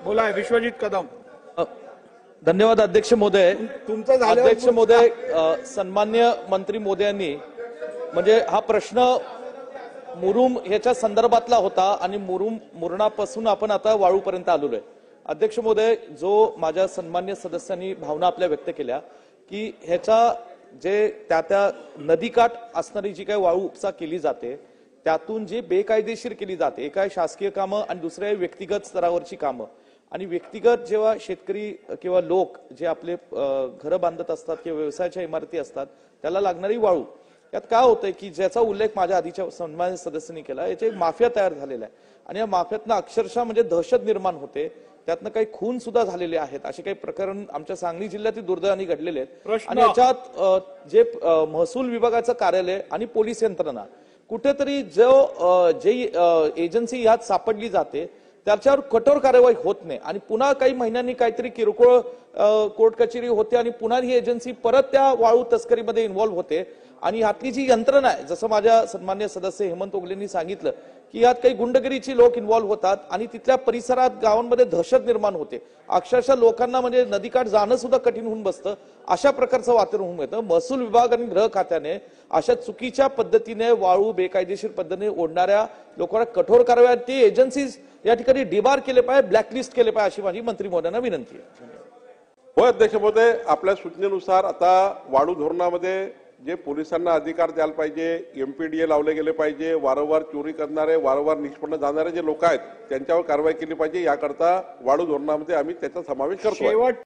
बोला विश्वजीत कदम। धन्यवाद अध्यक्ष महोदय। तुमचं अध्यक्ष महोदय, सन्मान्य मंत्री महोदयांनी म्हणजे हा प्रश्न मुरुम ह्याच्या संदर्भातला होता आणि मुरणापासून आपण आता वाळूपर्यंत आलेलो आहे। अध्यक्ष महोदय, जो माझ्या सन्मान्य सदस्यांनी भावना आपल्या व्यक्त केल्या की ह्याचा जे त्या नदीकाठ असणारी जी काही वाळू उपसा केली जाते त्यातून जी बेकायदेशीर केली जाते, एका शासकीय कामं आणि दुसऱ्या व्यक्तिगत स्तरावरची कामं, आणि व्यक्तिगत जेव्हा शेतकरी किंवा लोक जे आपले घरं बांधत असतात किंवा व्यवसायाच्या इमारती असतात त्याला लागणारी वाळू, यात काय होतंय की ज्याचा उल्लेख माझ्या आधीच्या सन्मान्य सदस्यांनी केला, याची माफिया तयार झालेला आहे आणि या माफियातनं अक्षरशः म्हणजे दहशत निर्माण होते, त्यातनं काही खून सुद्धा झालेले आहेत, असे काही प्रकरण आमच्या सांगली जिल्ह्यातील दुर्दैवाने घडलेले आहेत। आणि याच्यात जे महसूल विभागाचं कार्यालय आणि पोलीस यंत्रणा कुठेतरी जे एजन्सी यात सापडली जाते त्याच्यावर कठोर कार्यवाही होत नाही आणि पुन्हा काही महिन्यांनी काहीतरी किरकोळ कोर्ट कचेरी होते आणि पुन्हा ही एजन्सी परत त्या वाळू तस्करीमध्ये इन्व्हॉल्व्ह होते। आणि यातली जी यंत्रणा आहे, जसं माझ्या सन्मान्य सदस्य हेमंत ओगलेंनी सांगितलं की यात काही गुंडगिरीची लोक इन्व्हॉल्व्ह होतात आणि तिथल्या परिसरात गावांमध्ये दहशत निर्माण होते, अक्षरशः लोकांना म्हणजे नदीकाठ जाणं सुद्धा कठीण होऊन बसतं, अशा प्रकारचं वातावरण होऊन येतं। महसूल विभाग आणि गृह खात्याने अशा चुकीच्या पद्धतीने वाळू बेकायदेशीर पद्धतीने ओढणाऱ्या लोकांना कठोर कारवाई, ती एजन्सीज या ठिकाणी डिबार केले पाहिजे, ब्लॅकलिस्ट केले पाहिजे, अशी माझी मंत्री महोदयांना विनंती आहे। होय अध्यक्ष महोदय, आपल्या सूचनेनुसार आता वाळू धोरणामध्ये जे पोलिसांना अधिकार द्यायला पाहिजे, एमपीडीए लावले गेले पाहिजे, वारंवार चोरी करणारे, वारंवार निष्पन्न जाणारे जे लोक आहेत त्यांच्यावर कारवाई केली पाहिजे, याकरता वाळू धोरणामध्ये आम्ही त्याचा समावेश करतो।